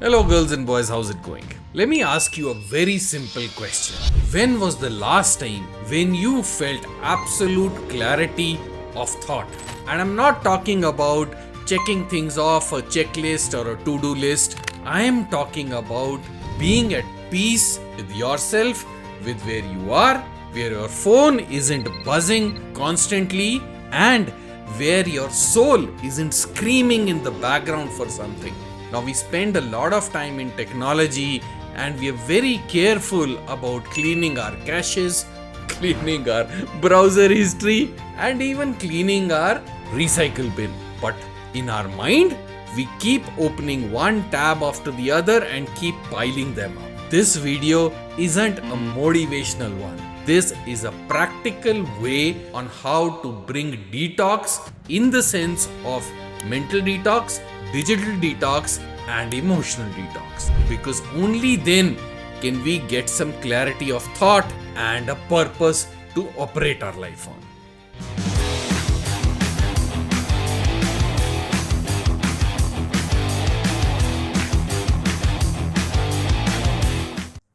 Hello girls and boys, how's it going? Let me ask you a very simple question. When was the last time when you felt absolute clarity of thought? And I'm not talking about checking things off a checklist or a to-do list. I am talking about being at peace with yourself, with where you are, where your phone isn't buzzing constantly, and where your soul isn't screaming in the background for something. Now, we spend a lot of time in technology and we are very careful about cleaning our caches, cleaning our browser history, and even cleaning our recycle bin. But in our mind, we keep opening one tab after the other and keep piling them up. This video isn't a motivational one. This is a practical way on how to bring detox in the sense of mental detox, digital detox, and emotional detox. Because only then can we get some clarity of thought and a purpose to operate our life on.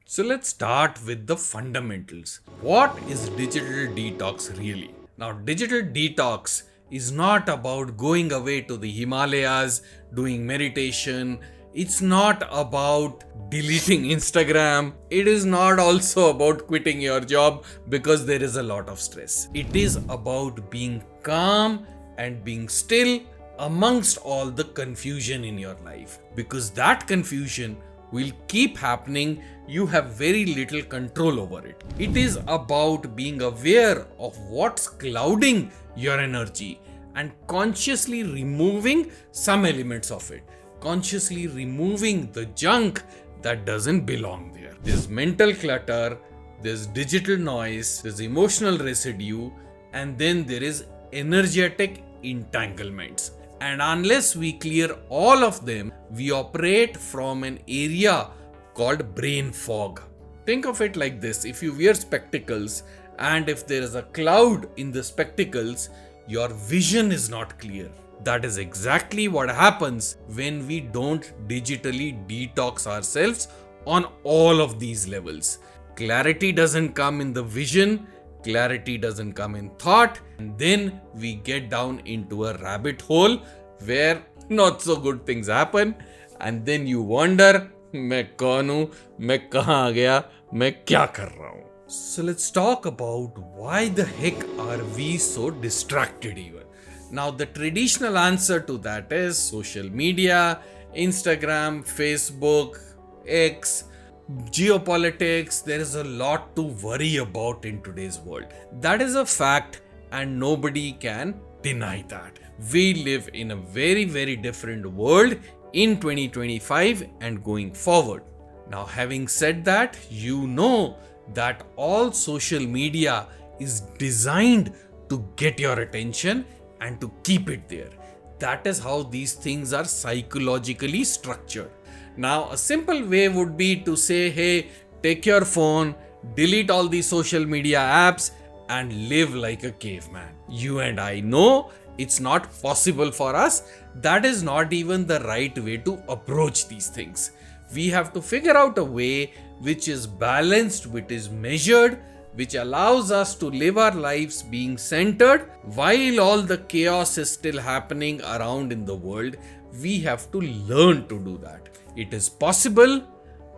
So let's start with the fundamentals. What is digital detox really? Now, digital detox is not about going away to the Himalayas, doing meditation. It's not about deleting Instagram. It is not also about quitting your job because there is a lot of stress. It is about being calm and being still amongst all the confusion in your life, because that confusion will keep happening. You have very little control over it. It is about being aware of what's clouding your energy and consciously removing some elements of it, consciously removing the junk that doesn't belong there. There's mental clutter, there's digital noise, there's emotional residue, and then there is energetic entanglements. And unless we clear all of them, we operate from an area called brain fog. Think of it like this: if you wear spectacles and if there is a cloud in the spectacles, your vision is not clear. That is exactly what happens when we don't digitally detox ourselves on all of these levels. Clarity doesn't come in the vision, clarity doesn't come in thought, and then we get down into a rabbit hole where not so good things happen, and then you wonder, मैं कौन हूँ, मैं कहाँ आ गया, मैं क्या कर रहा हूँ. So let's talk about why the heck are we so distracted even. Now, the traditional answer to that is social media, Instagram, Facebook, X, geopolitics. There is a lot to worry about in today's world. That is a fact and nobody can deny that. We live in a very, very different world in 2025 and going forward. Now, having said that, you know that all social media is designed to get your attention and to keep it there. That is how these things are psychologically structured. Now, a simple way would be to say, hey, take your phone, delete all these social media apps, and live like a caveman. You and I know it's not possible for us. That is not even the right way to approach these things. We have to figure out a way which is balanced, which is measured, which allows us to live our lives being centered while all the chaos is still happening around in the world. We have to learn to do that. It is possible.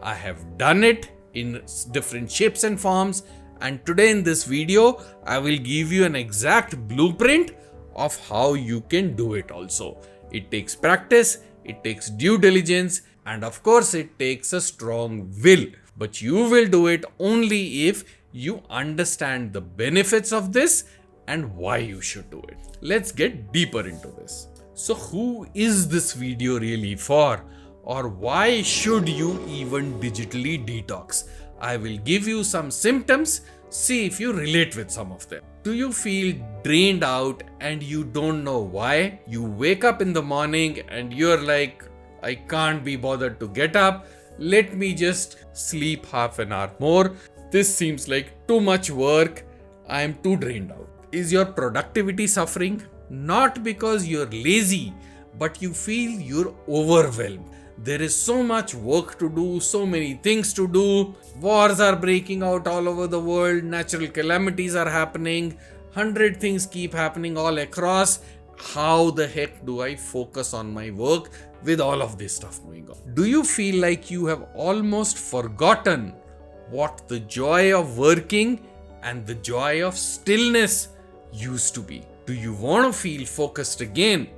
I have done it in different shapes and forms. And today in this video, I will give you an exact blueprint of how you can do it also. It takes practice, it takes due diligence, and of course it takes a strong will. But you will do it only if you understand the benefits of this and why you should do it. Let's get deeper into this. So who is this video really for? Or why should you even digitally detox? I will give you some symptoms. See if you relate with some of them. Do you feel drained out and you don't know why? You wake up in the morning and you're like, I can't be bothered to get up. Let me just sleep half an hour more. This seems like too much work. I am too drained out. Is your productivity suffering? Not because you're lazy, but you feel you're overwhelmed. There is so much work to do, so many things to do. Wars are breaking out all over the world, natural calamities are happening, 100 things keep happening all across. How the heck do I focus on my work with all of this stuff going on? Do you feel like you have almost forgotten what the joy of working and the joy of stillness used to be? Do you want to feel focused again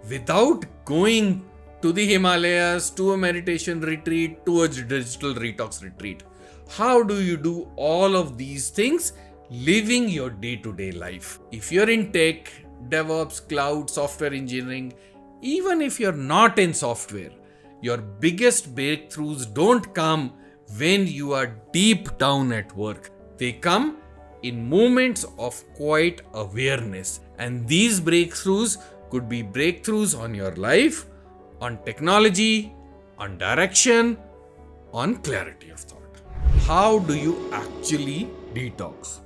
without going to the Himalayas, to a meditation retreat, to a digital detox retreat? How do you do all of these things living your day-to-day life? If you're in tech, DevOps, cloud, software engineering, even if you're not in software, your biggest breakthroughs don't come when you are deep down at work. They come in moments of quiet awareness. And these breakthroughs could be breakthroughs on your life, on technology, on direction, on clarity of thought. How do you actually detox?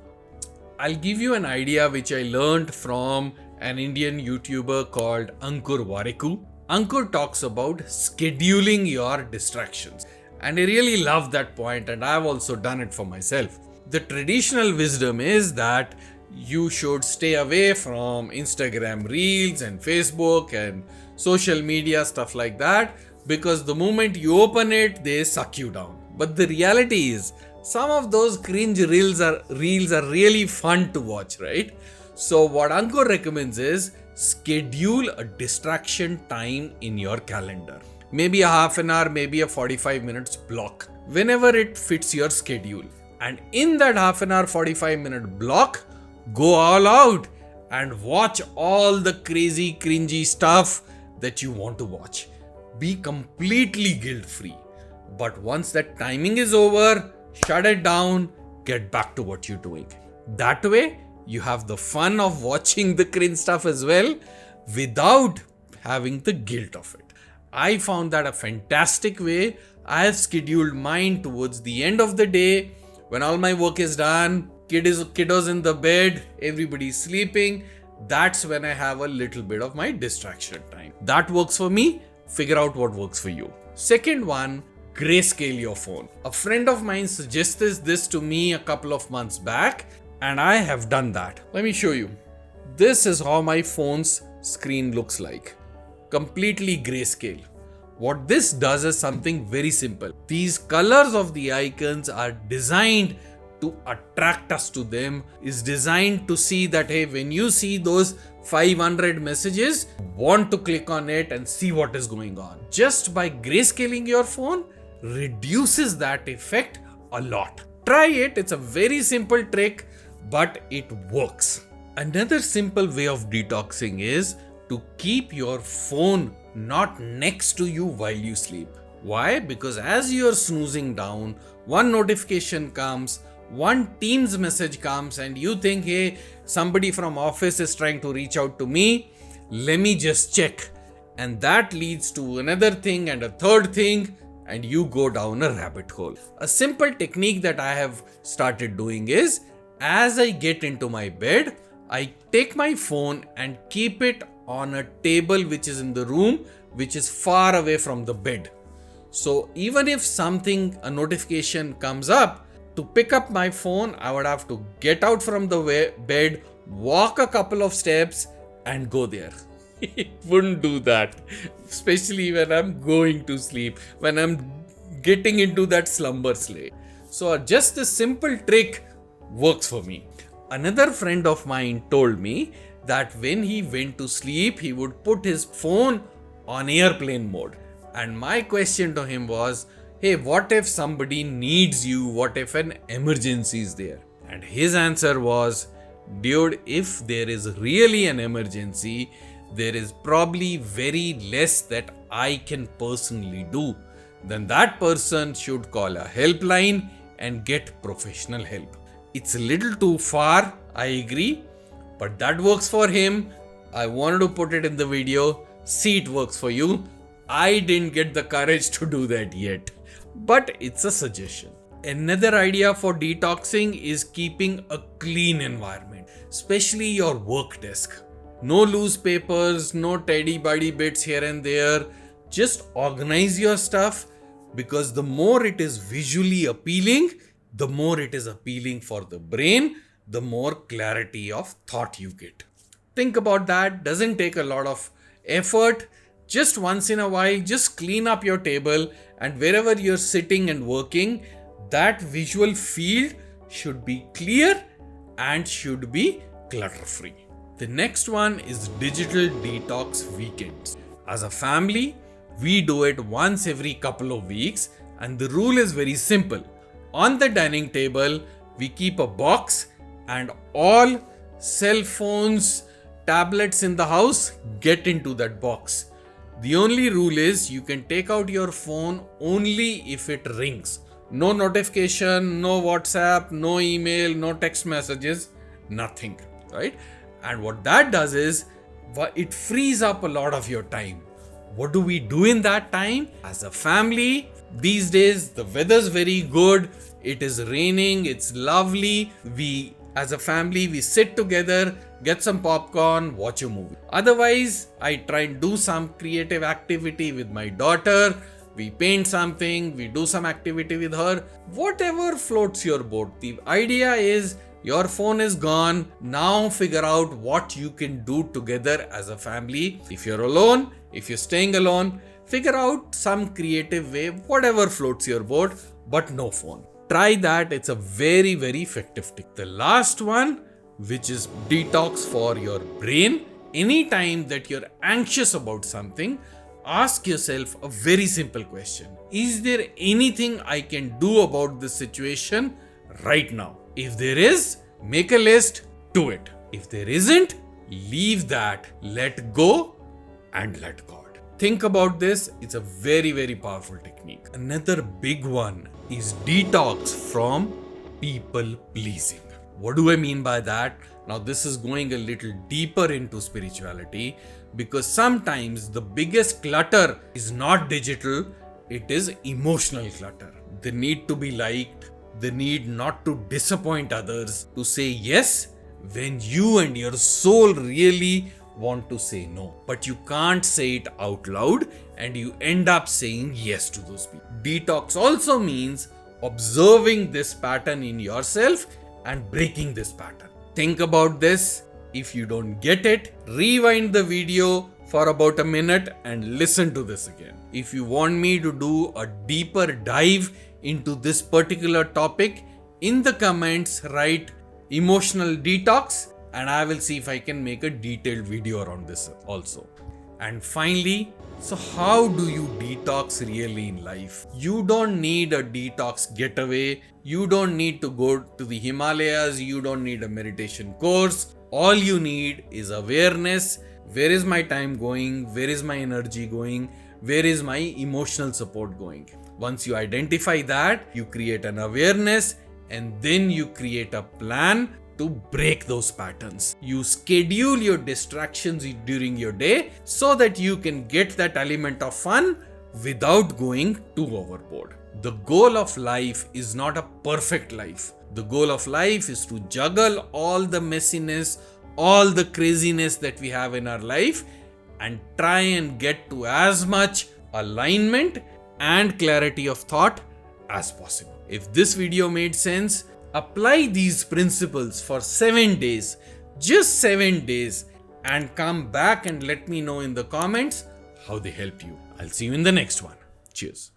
I'll give you an idea which I learned from an Indian YouTuber called Ankur Warikoo. Ankur talks about scheduling your distractions. And I really love that point, and I've also done it for myself. The traditional wisdom is that you should stay away from Instagram Reels and Facebook and social media, stuff like that, because the moment you open it, they suck you down. But the reality is, some of those cringe reels are really fun to watch, right? So what Ankur recommends is schedule a distraction time in your calendar. Maybe a half an hour, maybe a 45 minutes block, whenever it fits your schedule. And in that half an hour, 45-minute block, go all out and watch all the crazy, cringy stuff that you want to watch. Be completely guilt-free. But once that timing is over, shut it down, get back to what you're doing. That way, you have the fun of watching the cringe stuff as well without having the guilt of it. I found that a fantastic way. I have scheduled mine towards the end of the day when all my work is done, kiddos in the bed, everybody's sleeping. That's when I have a little bit of my distraction time. That works for me. Figure out what works for you. Second one, grayscale your phone. A friend of mine suggested this to me a couple of months back, and I have done that. Let me show you. This is how my phone's screen looks like. Completely grayscale. What this does is something very simple. These colors of the icons are designed to attract us to them, is designed to see that, hey, when you see those 500 messages, want to click on it and see what is going on. Just by grayscaling your phone reduces that effect a lot. Try it. It's a very simple trick, but it works. Another simple way of detoxing is to keep your phone not next to you while you sleep. Why? Because as you're snoozing down, one notification comes, one Teams message comes, and you think, hey, somebody from office is trying to reach out to me. Let me just check. And that leads to another thing and a third thing, and you go down a rabbit hole. A simple technique that I have started doing is, as I get into my bed, I take my phone and keep it on a table which is in the room, which is far away from the bed. So even if a notification comes up, to pick up my phone, I would have to get out from the bed, walk a couple of steps and go there. Wouldn't do that, especially when I'm going to sleep, when I'm getting into that slumber state. So just this simple trick works for me. Another friend of mine told me that when he went to sleep, he would put his phone on airplane mode. And my question to him was, hey, what if somebody needs you? What if an emergency is there? And his answer was, dude, if there is really an emergency, there is probably very less that I can personally do. Then that person should call a helpline and get professional help. It's a little too far, I agree, but that works for him. I wanted to put it in the video. See, it works for you. I didn't get the courage to do that yet, but it's a suggestion. Another idea for detoxing is keeping a clean environment, especially your work desk. No loose papers, no teddy buddy bits here and there. Just organize your stuff, because the more it is visually appealing, the more it is appealing for the brain, the more clarity of thought you get. Think about that. Doesn't take a lot of effort. Just once in a while, just clean up your table, and wherever you're sitting and working, that visual field should be clear and should be clutter free. The next one is digital detox weekends. As a family, we do it once every couple of weeks, and the rule is very simple. On the dining table, we keep a box, and all cell phones, tablets in the house get into that box. The only rule is you can take out your phone only if it rings. No notification, no WhatsApp, no email, no text messages, nothing, right? And what that does is it frees up a lot of your time. What do we do in that time? As a family, these days the weather's very good. It is raining, it's lovely. As a family, we sit together, get some popcorn, watch a movie. Otherwise, I try and do some creative activity with my daughter. We paint something, we do some activity with her. Whatever floats your boat. The idea is your phone is gone. Now figure out what you can do together as a family. If you're alone, if you're staying alone, figure out some creative way, whatever floats your boat, but no phone. Try that. It's a very, very effective tip. The last one, which is detox for your brain. Anytime that you're anxious about something, ask yourself a very simple question. Is there anything I can do about this situation right now? If there is, make a list, do it. If there isn't, leave that, let go and let God. Think about this. It's a very, very powerful technique. Another big one is detox from people pleasing. What do I mean by that? Now, this is going a little deeper into spirituality, because sometimes the biggest clutter is not digital, it is emotional clutter. The need to be liked, the need not to disappoint others, to say yes when you and your soul really want to say no, but you can't say it out loud and you end up saying yes to those people. Detox also means observing this pattern in yourself and breaking this pattern. Think about this. If you don't get it, rewind the video for about a minute and listen to this again. If you want me to do a deeper dive into this particular topic, in the comments write emotional detox, and I will see if I can make a detailed video around this also. And finally, so how do you detox really in life? You don't need a detox getaway. You don't need to go to the Himalayas. You don't need a meditation course. All you need is awareness. Where is my time going? Where is my energy going? Where is my emotional support going? Once you identify that, you create an awareness, and then you create a plan to break those patterns. You schedule your distractions during your day so that you can get that element of fun without going too overboard. The goal of life is not a perfect life. The goal of life is to juggle all the messiness, all the craziness that we have in our life, and try and get to as much alignment and clarity of thought as possible. If this video made sense, apply these principles for 7 days, just 7 days, and come back and let me know in the comments how they help you. I'll see you in the next one. Cheers.